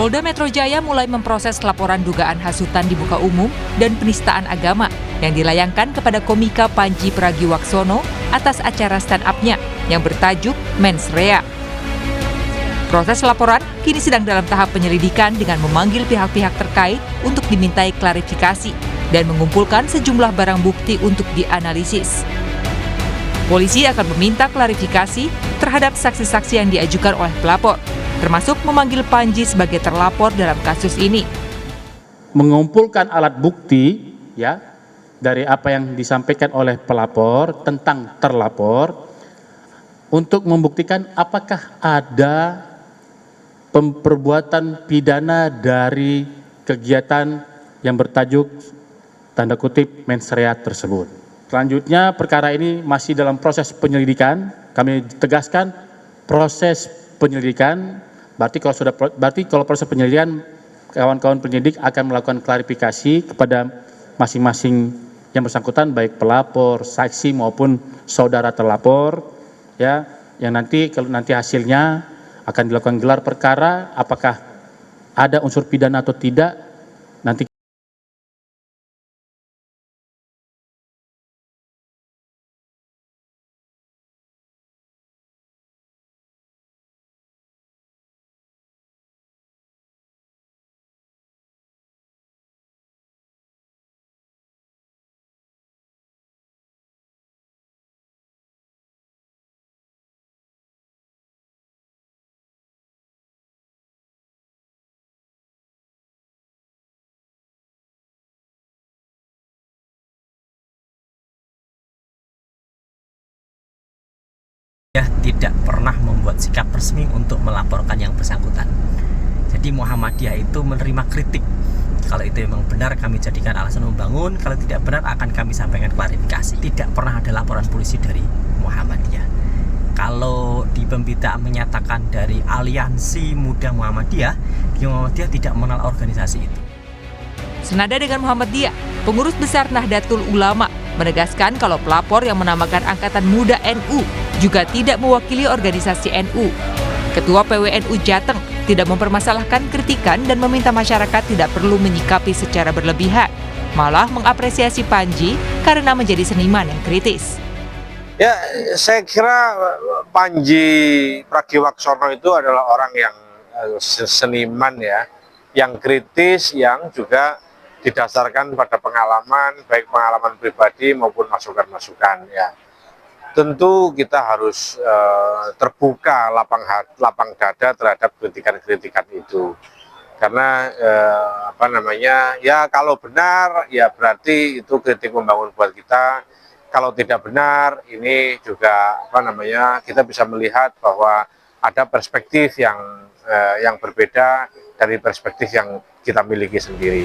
Polda Metro Jaya mulai memproses laporan dugaan hasutan di muka umum dan penistaan agama yang dilayangkan kepada komika Panji Pragiwaksono atas acara stand-up-nya yang bertajuk Mens Rea. Proses laporan kini sedang dalam tahap penyelidikan dengan memanggil pihak-pihak terkait untuk dimintai klarifikasi dan mengumpulkan sejumlah barang bukti untuk dianalisis. Polisi akan meminta klarifikasi terhadap saksi-saksi yang diajukan oleh pelapor, termasuk memanggil Panji sebagai terlapor dalam kasus ini. Mengumpulkan alat bukti ya dari apa yang disampaikan oleh pelapor tentang terlapor untuk membuktikan apakah ada perbuatan pidana dari kegiatan yang bertajuk tanda kutip mens rea tersebut. Selanjutnya perkara ini masih dalam proses penyelidikan. Kami tegaskan proses penyelidikan. Berarti kalau proses penyelidikan, kawan-kawan penyidik akan melakukan klarifikasi kepada masing-masing yang bersangkutan, baik pelapor, saksi maupun saudara terlapor, ya, yang nanti kalau nanti hasilnya akan dilakukan gelar perkara, apakah ada unsur pidana atau tidak, nanti. Tidak pernah membuat sikap resmi untuk melaporkan yang bersangkutan. Jadi Muhammadiyah itu menerima kritik. Kalau itu memang benar kami jadikan alasan membangun, kalau tidak benar akan kami sampaikan klarifikasi. Tidak pernah ada laporan polisi dari Muhammadiyah. Kalau di pemberitaan menyatakan dari Aliansi Muda Muhammadiyah, Muhammadiyah tidak mengenal organisasi itu. Senada dengan Muhammadiyah, pengurus besar Nahdlatul Ulama menegaskan kalau pelapor yang menamakan Angkatan Muda NU juga tidak mewakili organisasi NU. Ketua PWNU Jateng tidak mempermasalahkan kritikan dan meminta masyarakat tidak perlu menyikapi secara berlebihan, malah mengapresiasi Panji karena menjadi seniman yang kritis. Ya, saya kira Panji Pragiwaksono itu adalah orang yang seniman ya, yang kritis, yang juga didasarkan pada pengalaman, baik pengalaman pribadi maupun masukan-masukan ya. Tentu kita harus terbuka lapang dada terhadap kritikan-kritikan itu. Karena ya kalau benar ya berarti itu kritik membangun buat kita. Kalau tidak benar ini juga kita bisa melihat bahwa ada perspektif yang berbeda dari perspektif yang kita miliki sendiri.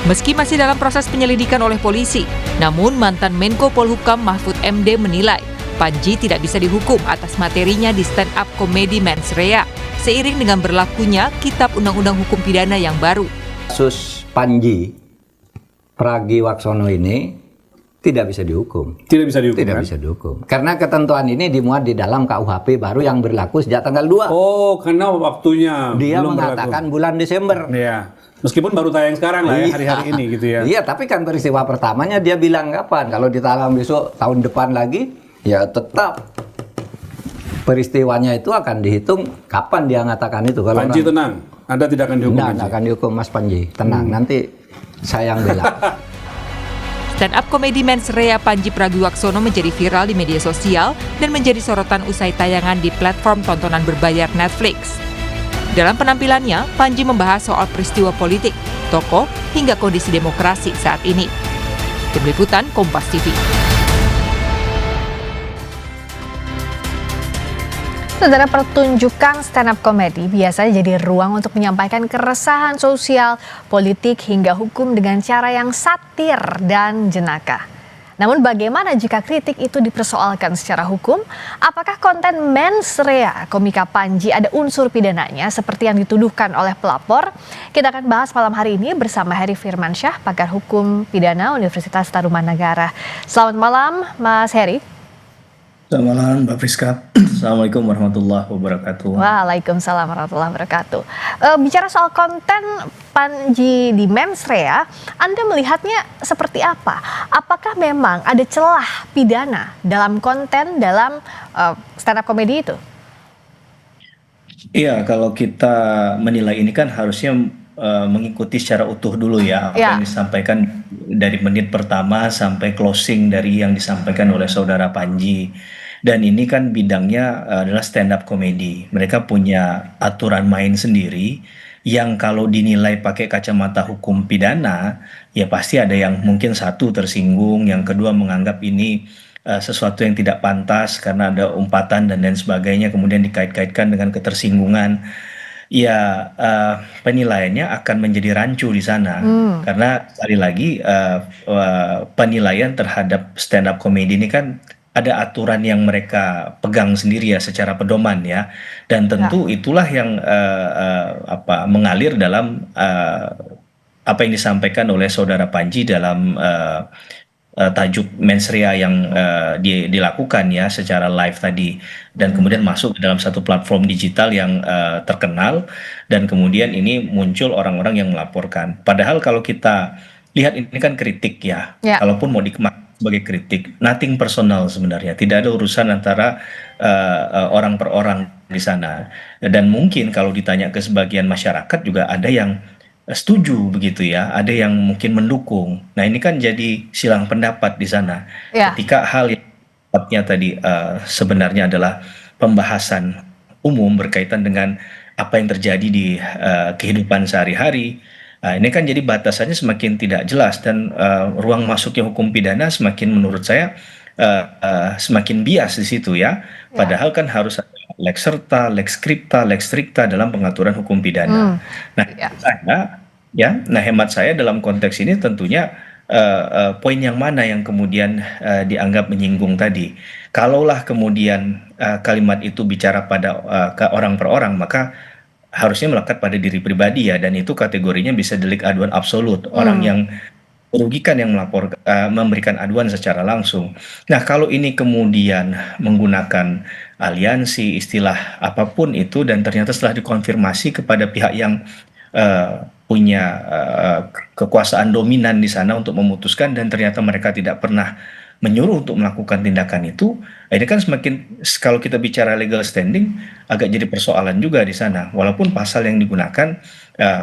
Meski masih dalam proses penyelidikan oleh polisi, namun mantan Menko Polhukam Mahfud MD menilai Panji tidak bisa dihukum atas materinya di stand-up komedi Mens Rea, seiring dengan berlakunya Kitab Undang-Undang Hukum Pidana yang baru. Kasus Panji Pragiwaksono ini tidak bisa dihukum. Tidak bisa dihukum. Tidak bisa dihukum. Karena ketentuan ini dimuat di dalam KUHP baru yang berlaku sejak tanggal 2. Oh, karena waktunya dia belum mengatakan berlaku. Bulan Desember. Iya. Meskipun baru tayang sekarang lah ya, hari-hari ini gitu ya. Iya, tapi kan peristiwa pertamanya dia bilang kapan? Kalau ditalang besok tahun depan lagi, ya tetap peristiwanya itu akan dihitung kapan dia mengatakan itu. Kalau Panji tenang, Anda tidak akan dihukum. Tidak akan dihukum Mas Panji, tenang. Nanti saya yang bela. Stand-up komedi Mens Rea Panji Pragiwaksono menjadi viral di media sosial dan menjadi sorotan usai tayangan di platform tontonan berbayar Netflix. Dalam penampilannya, Panji membahas soal peristiwa politik, tokoh, hingga kondisi demokrasi saat ini. Tim Liputan Kompas TV. Saudara, pertunjukan stand-up komedi biasanya jadi ruang untuk menyampaikan keresahan sosial, politik, hingga hukum dengan cara yang satir dan jenaka. Namun bagaimana jika kritik itu dipersoalkan secara hukum? Apakah konten Mens Rea komika Panji ada unsur pidananya seperti yang dituduhkan oleh pelapor? Kita akan bahas malam hari ini bersama Heri Firmansyah, pakar hukum pidana Universitas Tarumanagara. Selamat malam, Mas Heri. Selamat malam Mbak Friska. Assalamualaikum warahmatullahi wabarakatuh. Waalaikumsalam warahmatullahi wabarakatuh. Bicara soal konten Panji di Mensrea, Anda melihatnya seperti apa? Apakah memang ada celah pidana dalam konten dalam stand up comedy itu? Iya, kalau kita menilai ini kan harusnya mengikuti secara utuh dulu ya apa Ya. yang disampaikan dari menit pertama sampai closing dari yang disampaikan oleh saudara Panji. Dan ini kan bidangnya adalah stand up comedy. Mereka punya aturan main sendiri yang kalau dinilai pakai kacamata hukum pidana, ya pasti ada yang mungkin satu tersinggung, yang kedua menganggap ini sesuatu yang tidak pantas karena ada umpatan dan lain sebagainya, kemudian dikait-kaitkan dengan ketersinggungan. Ya, penilaiannya akan menjadi rancu di sana karena sekali lagi penilaian terhadap stand up comedy ini kan ada aturan yang mereka pegang sendiri ya secara pedoman ya, dan tentu itulah yang mengalir dalam apa yang disampaikan oleh saudara Panji dalam tajuk Mensrea yang dilakukan ya secara live tadi, dan kemudian masuk ke dalam satu platform digital yang terkenal, dan kemudian ini muncul orang-orang yang melaporkan. Padahal kalau kita lihat ini kan kritik ya, kalaupun mau dikemak sebagai kritik, nothing personal sebenarnya, tidak ada urusan antara orang per orang di sana. Dan mungkin kalau ditanya ke sebagian masyarakat juga ada yang setuju begitu ya, ada yang mungkin mendukung. Nah ini kan jadi silang pendapat di sana. Ketika hal yang sifatnya tadi sebenarnya adalah pembahasan umum berkaitan dengan apa yang terjadi di kehidupan sehari-hari. Ini kan jadi batasannya semakin tidak jelas, dan ruang masuknya hukum pidana semakin menurut saya semakin bias di situ ya. Padahal kan harus ada lex serta, lex scripta, lex stricta dalam pengaturan hukum pidana. Nah, hemat saya dalam konteks ini tentunya poin yang mana yang kemudian dianggap menyinggung tadi. Kalaulah kemudian kalimat itu bicara pada ke orang per orang, maka harusnya melekat pada diri pribadi ya, dan itu kategorinya bisa delik aduan absolut, orang yang merugikan yang memberikan aduan secara langsung. Nah kalau ini kemudian menggunakan aliansi, istilah apapun itu, dan ternyata setelah dikonfirmasi kepada pihak yang punya kekuasaan dominan di sana untuk memutuskan, dan ternyata mereka tidak pernah menyuruh untuk melakukan tindakan itu, ini kan semakin, kalau kita bicara legal standing, agak jadi persoalan juga di sana. Walaupun pasal yang digunakan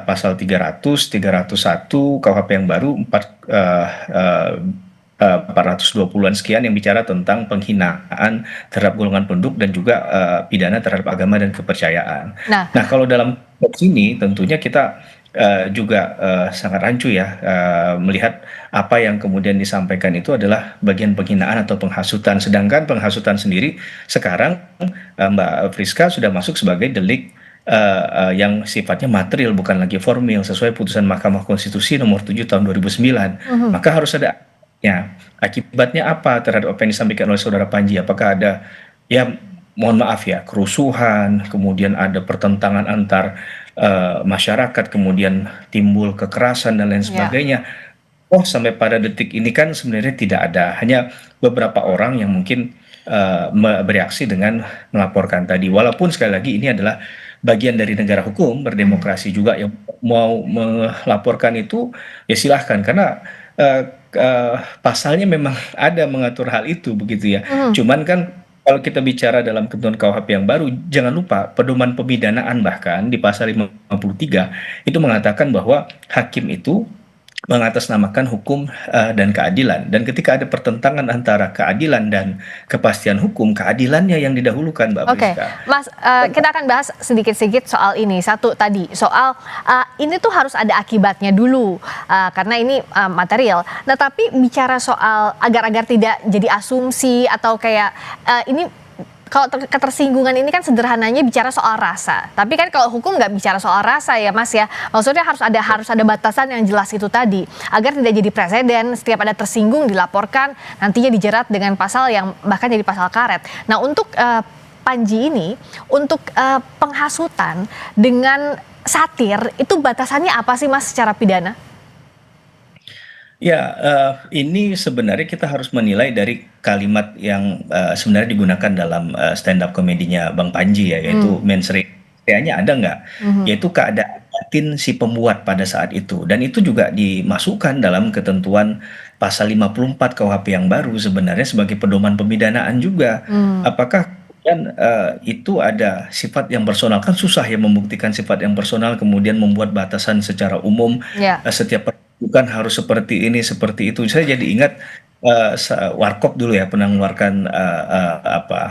pasal 300, 301 KUHP yang baru 420-an sekian yang bicara tentang penghinaan terhadap golongan penduduk dan juga pidana terhadap agama dan kepercayaan. Nah kalau dalam konteks ini tentunya kita juga sangat rancu ya melihat apa yang kemudian disampaikan itu adalah bagian penghinaan atau penghasutan, sedangkan penghasutan sendiri sekarang Mbak Friska sudah masuk sebagai delik yang sifatnya material, bukan lagi formil, sesuai putusan Mahkamah Konstitusi nomor 7 tahun 2009. Maka harus ada ya, akibatnya apa terhadap apa yang disampaikan oleh saudara Panji? Apakah ada, ya mohon maaf ya, kerusuhan, kemudian ada pertentangan antar masyarakat, kemudian timbul kekerasan dan lain sebagainya. Sampai pada detik ini kan sebenarnya tidak ada, hanya beberapa orang yang mungkin bereaksi dengan melaporkan tadi. Walaupun sekali lagi ini adalah bagian dari negara hukum, berdemokrasi juga, yang mau melaporkan itu ya silahkan, karena pasalnya memang ada mengatur hal itu begitu ya. Cuman kan kalau kita bicara dalam ketentuan KUHP yang baru, jangan lupa pedoman pemidanaan bahkan di pasal 53 itu mengatakan bahwa hakim itu mengatasnamakan hukum dan keadilan, dan ketika ada pertentangan antara keadilan dan kepastian hukum, keadilannya yang didahulukan, Mbak Friska. Mas, kita akan bahas sedikit-sedikit soal ini. Satu tadi soal ini tuh harus ada akibatnya dulu karena ini material. Nah tapi bicara soal agar tidak jadi asumsi atau kayak ini. Kalau ketersinggungan ini kan sederhananya bicara soal rasa, tapi kan kalau hukum nggak bicara soal rasa ya Mas ya. Maksudnya harus ada batasan yang jelas itu tadi, agar tidak jadi preseden setiap ada tersinggung dilaporkan, nantinya dijerat dengan pasal yang bahkan jadi pasal karet. Nah untuk Panji ini, untuk penghasutan dengan satir itu batasannya apa sih Mas secara pidana? Ya, ini sebenarnya kita harus menilai dari kalimat yang sebenarnya digunakan dalam stand up komedinya Bang Panji ya, yaitu mens rea. Rea-nya ada nggak? Yaitu keadaan batin si pembuat pada saat itu. Dan itu juga dimasukkan dalam ketentuan pasal 54 KUHP yang baru sebenarnya sebagai pedoman pemidanaan juga. Apakah kemudian itu ada sifat yang personal? Kan susah ya membuktikan sifat yang personal kemudian membuat batasan secara umum setiap bukan harus seperti ini, seperti itu. Saya jadi ingat Warkop dulu ya pernah mengeluarkan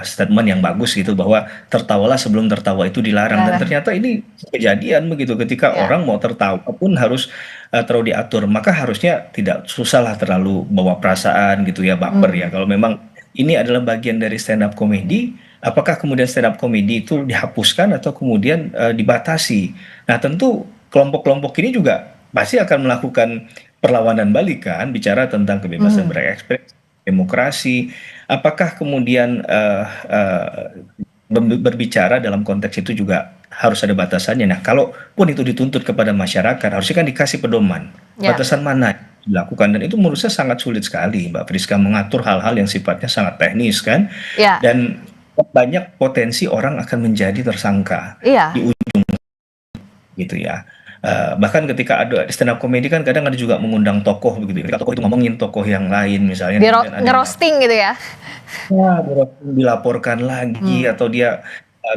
statement yang bagus gitu bahwa tertawalah sebelum tertawa itu dilarang, dan ternyata ini kejadian begitu ketika orang mau tertawa pun harus terlalu diatur, maka harusnya tidak susah lah terlalu bawa perasaan gitu ya, baper ya. Kalau memang ini adalah bagian dari stand up comedy, apakah kemudian stand up comedy itu dihapuskan atau kemudian dibatasi? Nah tentu kelompok-kelompok ini juga pasti akan melakukan perlawanan balik kan, bicara tentang kebebasan berekspresi, demokrasi. Apakah kemudian berbicara dalam konteks itu juga harus ada batasannya? Nah, kalaupun itu dituntut kepada masyarakat, harusnya kan dikasih pedoman. Batasan mana dilakukan, dan itu menurut saya sangat sulit sekali, Mbak Priska, mengatur hal-hal yang sifatnya sangat teknis kan, dan banyak potensi orang akan menjadi tersangka di ujung gitu ya. Bahkan ketika ada stand up comedy kan kadang ada juga mengundang tokoh begitu. Ketika tokoh itu ngomongin tokoh yang lain misalnya, ngerosting gitu ya. Ya, dilaporkan lagi atau dia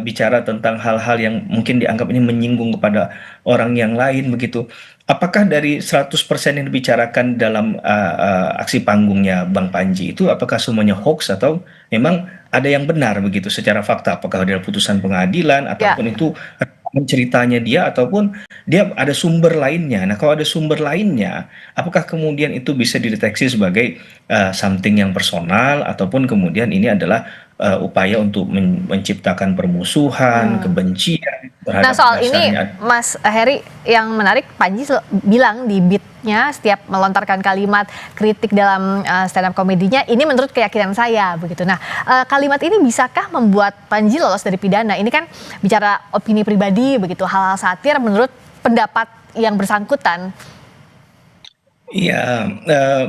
bicara tentang hal-hal yang mungkin dianggap ini menyinggung kepada orang yang lain begitu. Apakah dari 100% yang dibicarakan dalam aksi panggungnya Bang Panji itu apakah semuanya hoax atau memang ada yang benar begitu secara fakta? Apakah ada putusan pengadilan ataupun itu ceritanya dia ataupun dia ada sumber lainnya. Nah, kalau ada sumber lainnya, apakah kemudian itu bisa dideteksi sebagai something yang personal ataupun kemudian ini adalah upaya untuk menciptakan permusuhan, kebencian terhadap Nah, soal ini dasarnya. Mas Heri, yang menarik Panji bilang di beatnya setiap melontarkan kalimat kritik dalam stand up komedinya, ini menurut keyakinan saya begitu. Nah, kalimat ini bisakah membuat Panji lolos dari pidana? Ini kan bicara opini pribadi begitu, hal-hal satir menurut pendapat yang bersangkutan. Iya,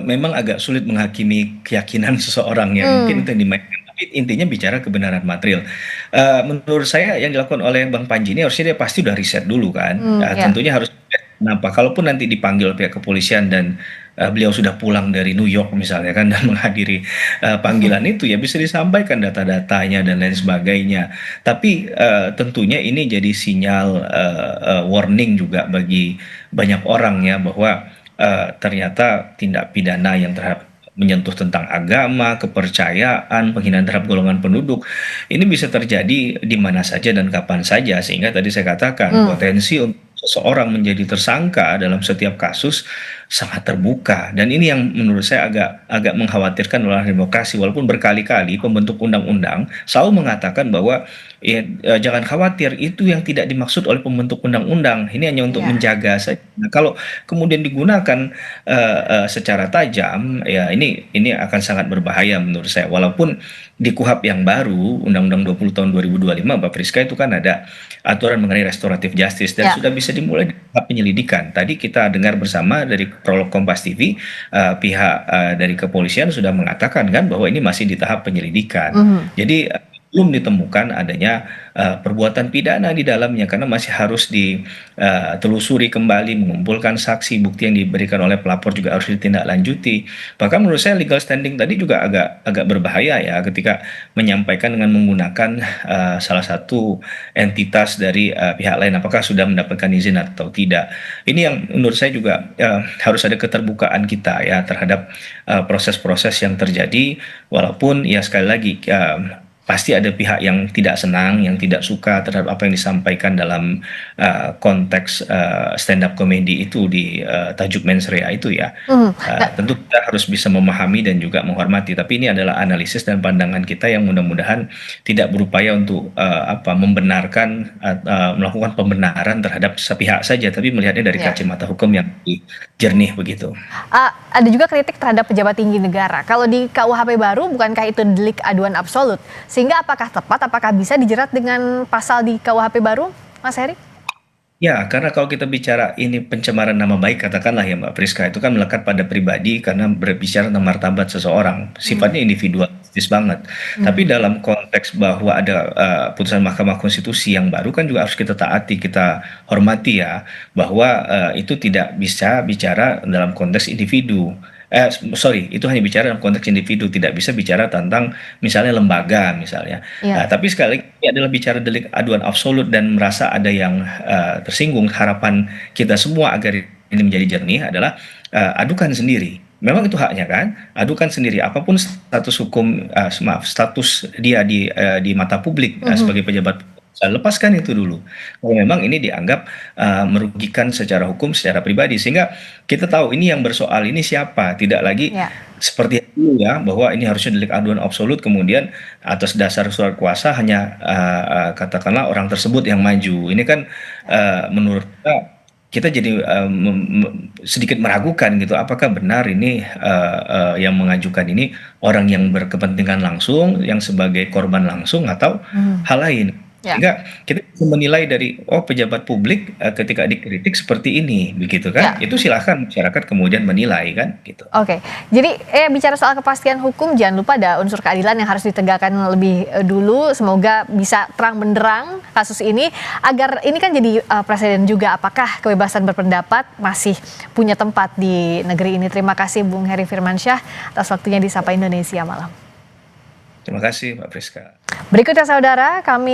memang agak sulit menghakimi keyakinan seseorang yang mungkin itu yang dimainkan. Tapi intinya bicara kebenaran material. Menurut saya yang dilakukan oleh Bang Panji ini harusnya dia pasti udah riset dulu kan. Tentunya harus kenapa. Kalaupun nanti dipanggil pihak kepolisian dan beliau sudah pulang dari New York misalnya kan dan menghadiri panggilan itu, ya bisa disampaikan data-datanya dan lain sebagainya. Tapi tentunya ini jadi sinyal warning juga bagi banyak orang ya, bahwa ternyata tindak pidana yang terhadap menyentuh tentang agama, kepercayaan, penghinaan terhadap golongan penduduk ini bisa terjadi di mana saja dan kapan saja, sehingga tadi saya katakan potensi untuk seseorang menjadi tersangka dalam setiap kasus sangat terbuka, dan ini yang menurut saya agak mengkhawatirkan dalam demokrasi. Walaupun berkali-kali pembentuk undang-undang selalu mengatakan bahwa jangan khawatir, itu yang tidak dimaksud oleh pembentuk undang-undang, ini hanya untuk menjaga saja. Nah, kalau kemudian digunakan secara tajam, ya ini akan sangat berbahaya menurut saya. Walaupun di KUHP yang baru Undang-Undang 20 tahun 2025 Mbak Priska itu kan ada aturan mengenai restoratif justice dan sudah bisa dimulai di tahap penyelidikan. Tadi kita dengar bersama dari prolog Kompas TV, pihak dari kepolisian sudah mengatakan kan bahwa ini masih di tahap penyelidikan. Jadi belum ditemukan adanya perbuatan pidana di dalamnya, karena masih harus ditelusuri kembali, mengumpulkan saksi, bukti yang diberikan oleh pelapor juga harus ditindaklanjuti. Bahkan menurut saya legal standing tadi juga agak berbahaya ya, ketika menyampaikan dengan menggunakan salah satu entitas dari pihak lain, apakah sudah mendapatkan izin atau tidak. Ini yang menurut saya juga harus ada keterbukaan kita ya terhadap proses-proses yang terjadi, walaupun ya sekali lagi pasti ada pihak yang tidak senang, yang tidak suka terhadap apa yang disampaikan dalam konteks stand up comedy itu di tajuk mens rea itu ya. Tentu kita harus bisa memahami dan juga menghormati, tapi ini adalah analisis dan pandangan kita yang mudah-mudahan tidak berupaya untuk membenarkan melakukan pembenaran terhadap sepihak saja, tapi melihatnya dari kacamata hukum yang jernih begitu. Ada juga kritik terhadap pejabat tinggi negara. Kalau di KUHP baru, bukankah itu delik aduan absolut? Sehingga apakah tepat, apakah bisa dijerat dengan pasal di KUHP baru, Mas Heri? Ya, karena kalau kita bicara ini pencemaran nama baik, katakanlah ya Mbak Priska, itu kan melekat pada pribadi karena berbicara tentang martabat seseorang, sifatnya individualistis banget. Tapi dalam konteks bahwa ada putusan Mahkamah Konstitusi yang baru kan juga harus kita taati, kita hormati ya, bahwa itu tidak bisa bicara dalam konteks individu. Sorry, itu hanya bicara dalam konteks individu, tidak bisa bicara tentang misalnya lembaga misalnya. Ya. Tapi sekali lagi ini adalah bicara delik aduan absolut dan merasa ada yang tersinggung. Harapan kita semua agar ini menjadi jernih adalah adukan sendiri. Memang itu haknya kan, adukan sendiri. Apapun status hukum, status dia di mata publik sebagai pejabat, lepaskan itu dulu. Kalau memang ini dianggap merugikan secara hukum, secara pribadi, sehingga kita tahu ini yang bersoal ini siapa, tidak lagi seperti itu ya, bahwa ini harusnya delik aduan absolut, kemudian atas dasar surat kuasa hanya katakanlah orang tersebut yang maju. Ini kan menurut kita jadi sedikit meragukan gitu, apakah benar ini yang mengajukan ini orang yang berkepentingan langsung, yang sebagai korban langsung, atau hal lain. Sehingga kita bisa menilai dari pejabat publik ketika dikritik seperti ini, begitu kan? Itu silahkan masyarakat kemudian menilai kan, gitu. Oke, jadi bicara soal kepastian hukum, jangan lupa ada unsur keadilan yang harus ditegakkan lebih dulu. Semoga bisa terang benderang kasus ini, agar ini kan jadi presiden juga. Apakah kebebasan berpendapat masih punya tempat di negeri ini? Terima kasih Bung Heri Firmansyah atas waktunya di Sapa Indonesia Malam. Terima kasih Mbak Priska. Berikutnya saudara, kami